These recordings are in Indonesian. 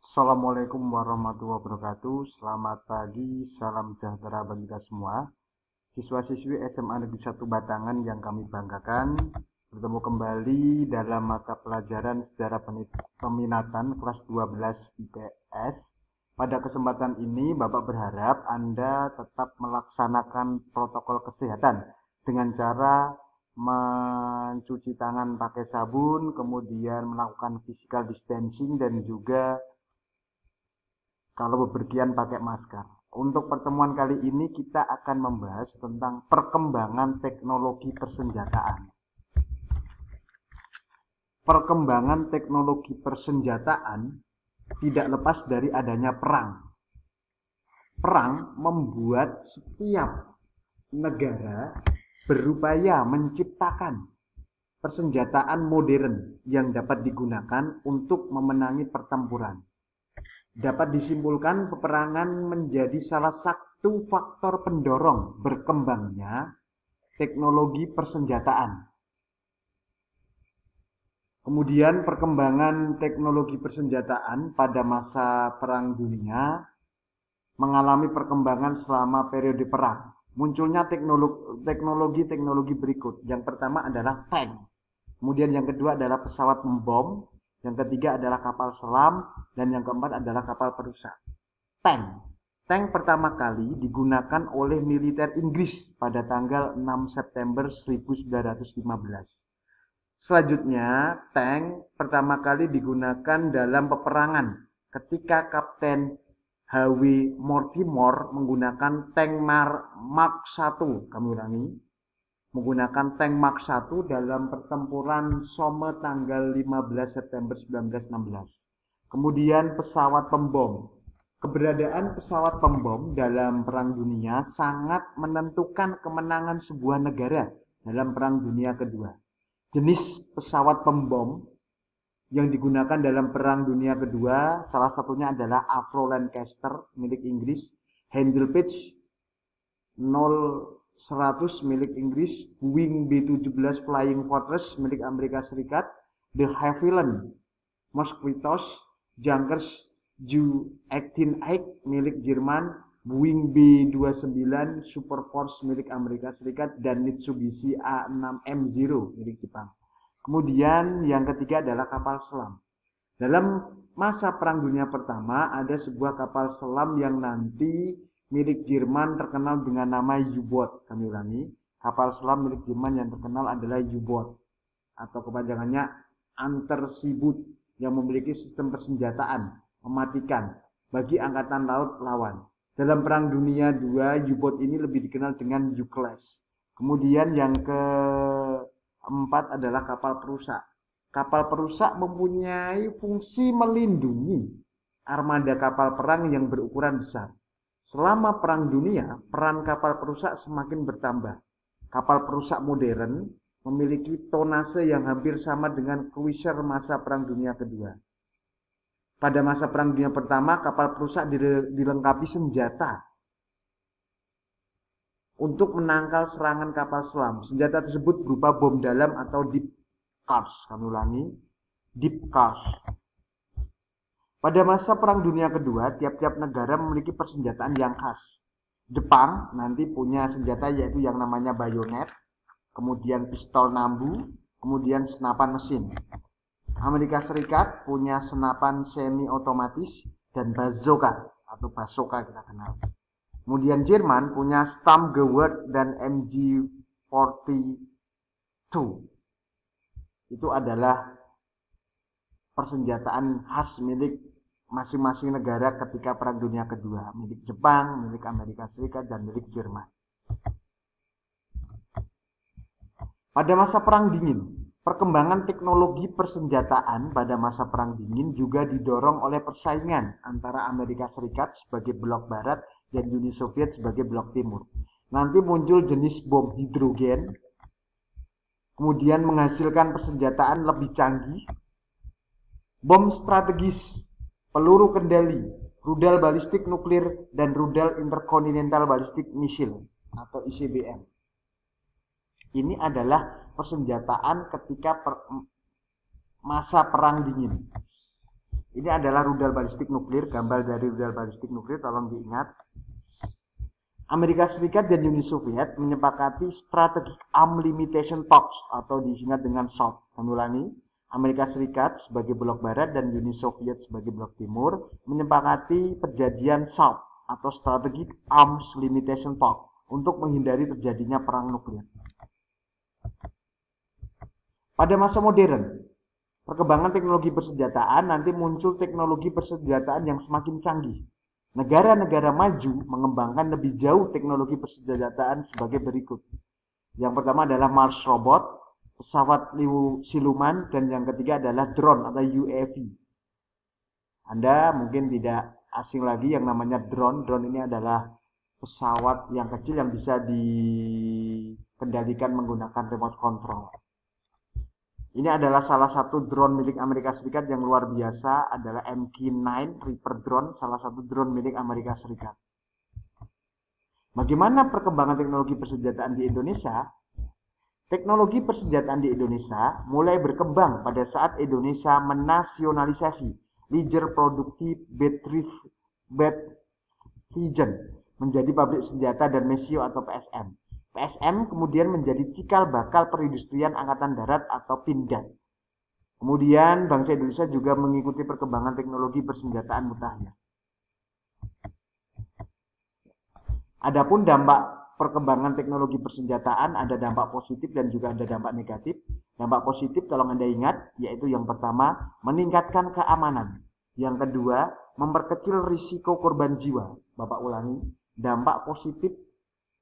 Assalamualaikum warahmatullahi wabarakatuh. Selamat pagi, salam sejahtera bagi kita semua. Siswa-siswi SMA Negeri 1 Batangan yang kami banggakan, bertemu kembali dalam mata pelajaran Sejarah Peminatan kelas 12 IPS. Pada kesempatan ini, Bapak berharap Anda tetap melaksanakan protokol kesehatan dengan cara mencuci tangan pakai sabun, kemudian melakukan physical distancing, dan juga kalau bepergian pakai masker. Untuk pertemuan kali ini kita akan membahas tentang perkembangan teknologi persenjataan. Perkembangan teknologi persenjataan tidak lepas dari adanya perang. Perang membuat setiap negara berupaya menciptakan persenjataan modern yang dapat digunakan untuk memenangi pertempuran. Dapat disimpulkan peperangan menjadi salah satu faktor pendorong berkembangnya teknologi persenjataan. Kemudian perkembangan teknologi persenjataan pada masa Perang Dunia mengalami perkembangan selama periode perang. Munculnya teknologi berikut. Yang pertama adalah tank. Kemudian yang kedua adalah pesawat membom. Yang ketiga adalah kapal selam, dan yang keempat adalah kapal perusak. Tank. Tank pertama kali digunakan oleh militer Inggris pada tanggal 6 September 1915. Selanjutnya, tank pertama kali digunakan dalam peperangan ketika Kapten H.W. Mortimer menggunakan tank Mark I. Kami ulangi. Menggunakan tank Mark I dalam pertempuran Somme tanggal 15 September 1916. Kemudian pesawat pembom. Keberadaan pesawat pembom dalam Perang Dunia sangat menentukan kemenangan sebuah negara dalam Perang Dunia Kedua. Jenis pesawat pembom yang digunakan dalam Perang Dunia Kedua salah satunya adalah Avro Lancaster milik Inggris, Handle Pitch 100 milik Inggris, Boeing B-17 Flying Fortress milik Amerika Serikat, De Havilland Mosquitoes, Junkers Ju-18 milik Jerman, Boeing B-29 Superforce milik Amerika Serikat, dan Mitsubishi A6M0 milik Jepang. Kemudian yang ketiga adalah kapal selam. Dalam masa Perang Dunia Pertama ada sebuah kapal selam yang nanti milik Jerman terkenal dengan nama U-boat. Kami ulangi, kapal selam milik Jerman yang terkenal adalah U-boat atau kepanjangannya Unterseeboot yang memiliki sistem persenjataan mematikan bagi angkatan laut lawan. Dalam Perang Dunia II, U-boat ini lebih dikenal dengan U-class. Kemudian yang keempat adalah kapal perusak. Kapal perusak mempunyai fungsi melindungi armada kapal perang yang berukuran besar. Selama Perang Dunia, peran kapal perusak semakin bertambah. Kapal perusak modern memiliki tonase yang hampir sama dengan cruiser masa Perang Dunia Kedua. Pada masa Perang Dunia Pertama, kapal perusak dilengkapi senjata untuk menangkal serangan kapal selam. Senjata tersebut berupa bom dalam atau deep cars. Kami ulangi, deep cars. Pada masa Perang Dunia Kedua, tiap-tiap negara memiliki persenjataan yang khas. Jepang nanti punya senjata yaitu yang namanya bayonet, kemudian pistol nambu, kemudian senapan mesin. Amerika Serikat punya senapan semi otomatis dan bazooka atau bazooka kita kenal. Kemudian Jerman punya Sturmgewehr dan MG42. Itu adalah persenjataan khas milik masing-masing negara ketika Perang Dunia Kedua, milik Jepang, milik Amerika Serikat, dan milik Jerman. Pada masa Perang Dingin, perkembangan teknologi persenjataan pada masa Perang Dingin juga didorong oleh persaingan antara Amerika Serikat sebagai blok barat dan Uni Soviet sebagai blok timur. Nanti muncul jenis bom hidrogen, kemudian menghasilkan persenjataan lebih canggih, bom strategis, peluru kendali, rudal balistik nuklir, dan rudal interkontinental balistik missile atau ICBM. Ini adalah persenjataan ketika masa Perang Dingin. Ini adalah rudal balistik nuklir, gambar dari rudal balistik nuklir, tolong diingat. Amerika Serikat dan Uni Soviet menyepakati Strategic Arm Limitation Talks atau disingkat dengan SALT. Kami ulangi, Amerika Serikat sebagai blok barat dan Uni Soviet sebagai blok timur menyepakati perjanjian SALT atau Strategic Arms Limitation Talks untuk menghindari terjadinya perang nuklir. Pada masa modern, perkembangan teknologi persenjataan nanti muncul teknologi persenjataan yang semakin canggih. Negara-negara maju mengembangkan lebih jauh teknologi persenjataan sebagai berikut. Yang pertama adalah Mars robot, pesawat siluman, dan yang ketiga adalah drone atau UAV. Anda mungkin tidak asing lagi yang namanya drone. Drone ini adalah pesawat yang kecil yang bisa dikendalikan menggunakan remote control. Ini adalah salah satu drone milik Amerika Serikat yang luar biasa, adalah MQ-9 Reaper drone, salah satu drone milik Amerika Serikat. Bagaimana perkembangan teknologi persenjataan di Indonesia? Teknologi persenjataan di Indonesia mulai berkembang pada saat Indonesia menasionalisasi Leger Productive Battery menjadi pabrik senjata dan mesio atau PSM. PSM kemudian menjadi cikal bakal perindustrian Angkatan Darat atau Pindad. Kemudian bangsa Indonesia juga mengikuti perkembangan teknologi persenjataan mutakhir. Adapun dampak perkembangan teknologi persenjataan ada dampak positif dan juga ada dampak negatif. Dampak positif tolong Anda ingat, yaitu yang pertama meningkatkan keamanan. Yang kedua memperkecil risiko korban jiwa. Bapak ulangi, dampak positif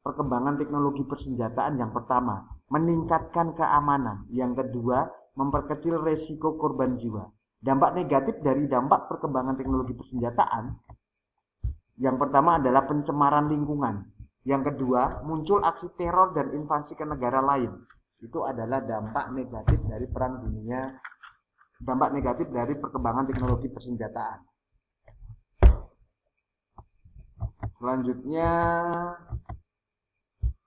perkembangan teknologi persenjataan yang pertama, meningkatkan keamanan. Yang kedua, memperkecil resiko korban jiwa. Dampak negatif dari dampak perkembangan teknologi persenjataan, yang pertama adalah pencemaran lingkungan. Yang kedua, muncul aksi teror dan invasi ke negara lain. Itu adalah dampak negatif dari perang dunia, dampak negatif dari perkembangan teknologi persenjataan. Selanjutnya,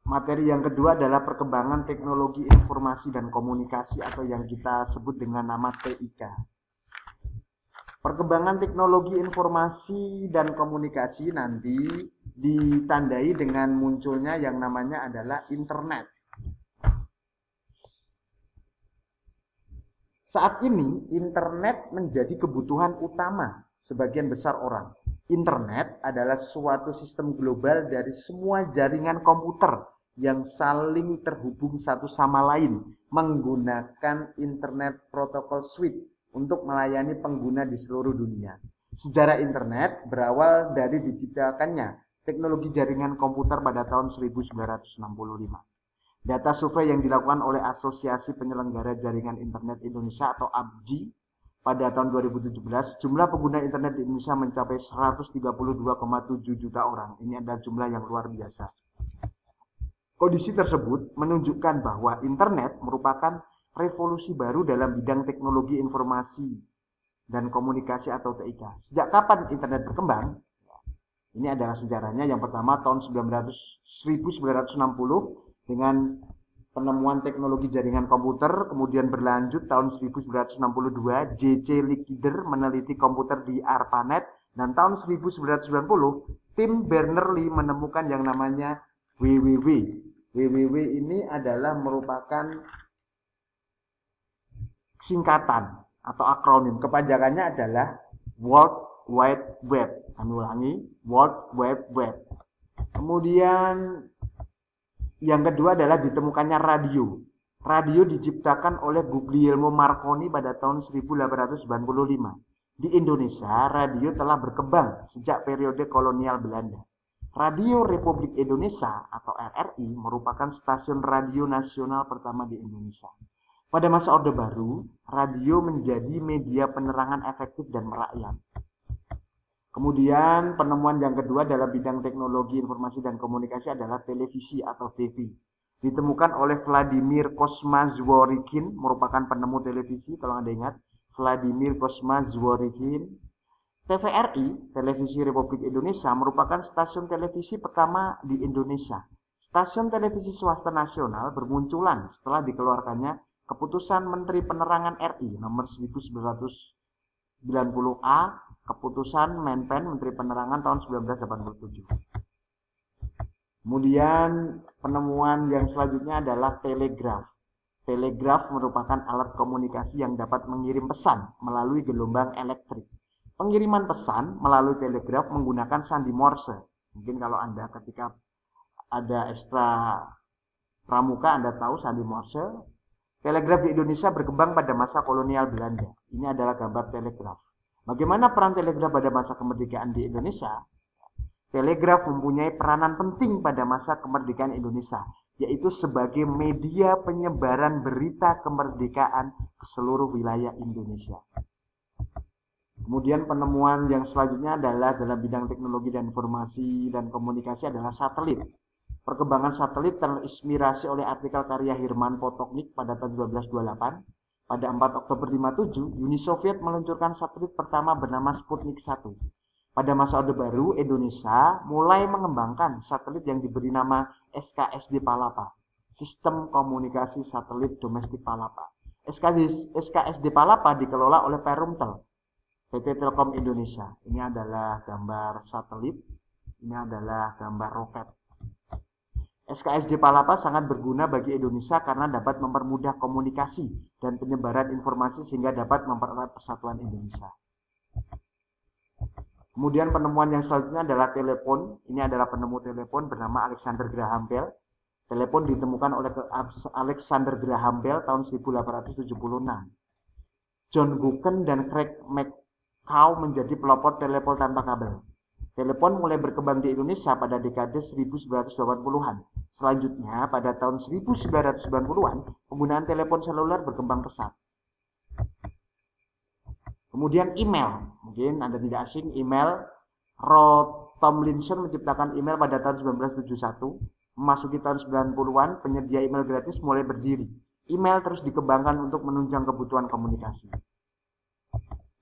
materi yang kedua adalah perkembangan teknologi informasi dan komunikasi atau yang kita sebut dengan nama TIK. Perkembangan teknologi informasi dan komunikasi nanti ditandai dengan munculnya yang namanya adalah internet. Saat ini internet menjadi kebutuhan utama sebagian besar orang. Internet adalah suatu sistem global dari semua jaringan komputer yang saling terhubung satu sama lain menggunakan Internet Protocol Suite untuk melayani pengguna di seluruh dunia. Sejarah internet berawal dari diciptakannya teknologi jaringan komputer pada tahun 1965. Data survei yang dilakukan oleh Asosiasi Penyelenggara Jaringan Internet Indonesia atau APJI pada tahun 2017, jumlah pengguna internet di Indonesia mencapai 132,7 juta orang. Ini adalah jumlah yang luar biasa. Kondisi tersebut menunjukkan bahwa internet merupakan revolusi baru dalam bidang teknologi informasi dan komunikasi atau TIK. Sejak kapan internet berkembang? Ini adalah sejarahnya. Yang pertama tahun 1960 dengan penemuan teknologi jaringan komputer, kemudian berlanjut tahun 1962 J.C. Licklider meneliti komputer di ARPANET, dan tahun 1990 Tim Berners-Lee menemukan yang namanya WWW. WWW ini adalah merupakan singkatan atau akronim. Kepanjangannya adalah World Wide Web. Kami ulangi, World Wide Web. Kemudian yang kedua adalah ditemukannya radio. Radio diciptakan oleh Guglielmo Marconi pada tahun 1895. Di Indonesia, radio telah berkembang sejak periode kolonial Belanda. Radio Republik Indonesia atau RRI merupakan stasiun radio nasional pertama di Indonesia. Pada masa Orde Baru, radio menjadi media penerangan efektif dan merakyat. Kemudian penemuan yang kedua dalam bidang teknologi informasi dan komunikasi adalah televisi atau TV. Ditemukan oleh Vladimir Kosma-Zworykin, merupakan penemu televisi, kalau Anda ingat, Vladimir Kosma-Zworykin. TVRI, Televisi Republik Indonesia, merupakan stasiun televisi pertama di Indonesia. Stasiun televisi swasta nasional bermunculan setelah dikeluarkannya Keputusan Menteri Penerangan RI nomor 1900 90A, Keputusan Menpen Menteri Penerangan tahun 1987. Kemudian penemuan yang selanjutnya adalah telegraf. Telegraf merupakan alat komunikasi yang dapat mengirim pesan melalui gelombang elektrik. Pengiriman pesan melalui telegraf menggunakan sandi Morse. Mungkin kalau Anda ketika ada ekstra pramuka Anda tahu sandi Morse. Telegraf di Indonesia berkembang pada masa kolonial Belanda. Ini adalah gambar telegraf. Bagaimana peran telegraf pada masa kemerdekaan di Indonesia? Telegraf mempunyai peranan penting pada masa kemerdekaan Indonesia, yaitu sebagai media penyebaran berita kemerdekaan ke seluruh wilayah Indonesia. Kemudian penemuan yang selanjutnya adalah dalam bidang teknologi dan informasi dan komunikasi adalah satelit. Perkembangan satelit terinspirasi oleh artikel karya Herman Potoknik pada tahun 1928. Pada 4 Oktober 1957, Uni Soviet meluncurkan satelit pertama bernama Sputnik 1. Pada masa Orde Baru, Indonesia mulai mengembangkan satelit yang diberi nama SKSD Palapa, Sistem Komunikasi Satelit Domestik Palapa. SKSD Palapa dikelola oleh Perumtel, PT Telkom Indonesia. Ini adalah gambar satelit, ini adalah gambar roket. SKSD Palapa sangat berguna bagi Indonesia karena dapat mempermudah komunikasi dan penyebaran informasi sehingga dapat mempererat persatuan Indonesia. Kemudian penemuan yang selanjutnya adalah telepon. Ini adalah penemu telepon bernama Alexander Graham Bell. Telepon ditemukan oleh Alexander Graham Bell tahun 1876. John Gooken dan Craig McCaw menjadi pelopor telepon tanpa kabel. Telepon mulai berkembang di Indonesia pada dekade 1980-an. Selanjutnya, pada tahun 1990-an, penggunaan telepon seluler berkembang pesat. Kemudian email, mungkin Anda tidak asing, email. Roy Tomlinson menciptakan email pada tahun 1971. Memasuki tahun 90-an, penyedia email gratis mulai berdiri. Email terus dikembangkan untuk menunjang kebutuhan komunikasi.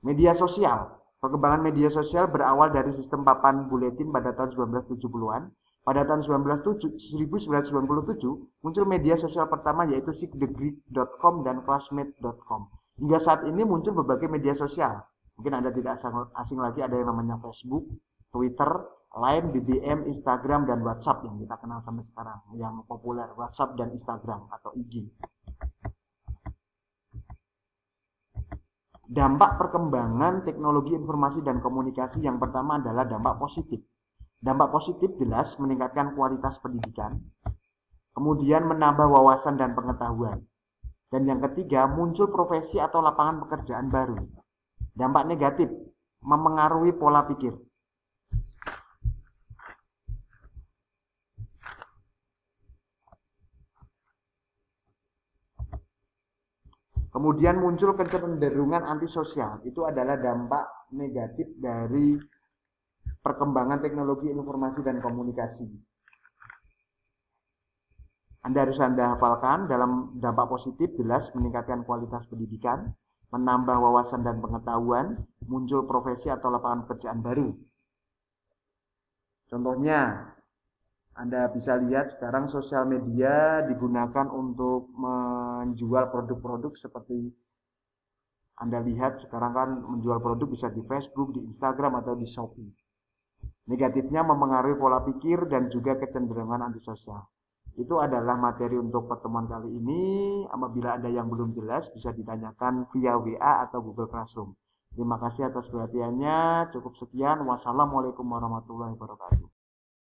Media sosial. Perkembangan media sosial berawal dari sistem papan buletin pada tahun 1970-an. Pada tahun 1997 muncul media sosial pertama yaitu seekthegeek.com dan classmate.com. Hingga saat ini muncul berbagai media sosial. Mungkin Anda tidak asing lagi, ada yang namanya Facebook, Twitter, Line, BBM, Instagram, dan WhatsApp yang kita kenal sampai sekarang. Yang populer, WhatsApp dan Instagram atau IG. Dampak perkembangan teknologi informasi dan komunikasi yang pertama adalah dampak positif. Dampak positif jelas meningkatkan kualitas pendidikan, kemudian menambah wawasan dan pengetahuan. Dan yang ketiga, muncul profesi atau lapangan pekerjaan baru. Dampak negatif, memengaruhi pola pikir. Kemudian muncul kecenderungan antisosial. Itu adalah dampak negatif dari perkembangan teknologi informasi dan komunikasi. Anda harus hafalkan dalam dampak positif jelas meningkatkan kualitas pendidikan, menambah wawasan dan pengetahuan, muncul profesi atau lapangan pekerjaan baru. Contohnya, Anda bisa lihat sekarang sosial media digunakan untuk menjual produk-produk seperti Anda lihat sekarang kan menjual produk bisa di Facebook, di Instagram, atau di Shopee. Negatifnya memengaruhi pola pikir dan juga kecenderungan antisosial. Itu adalah materi untuk pertemuan kali ini. Apabila ada yang belum jelas bisa ditanyakan via WA atau Google Classroom. Terima kasih atas perhatiannya. Cukup sekian. Wassalamualaikum warahmatullahi wabarakatuh.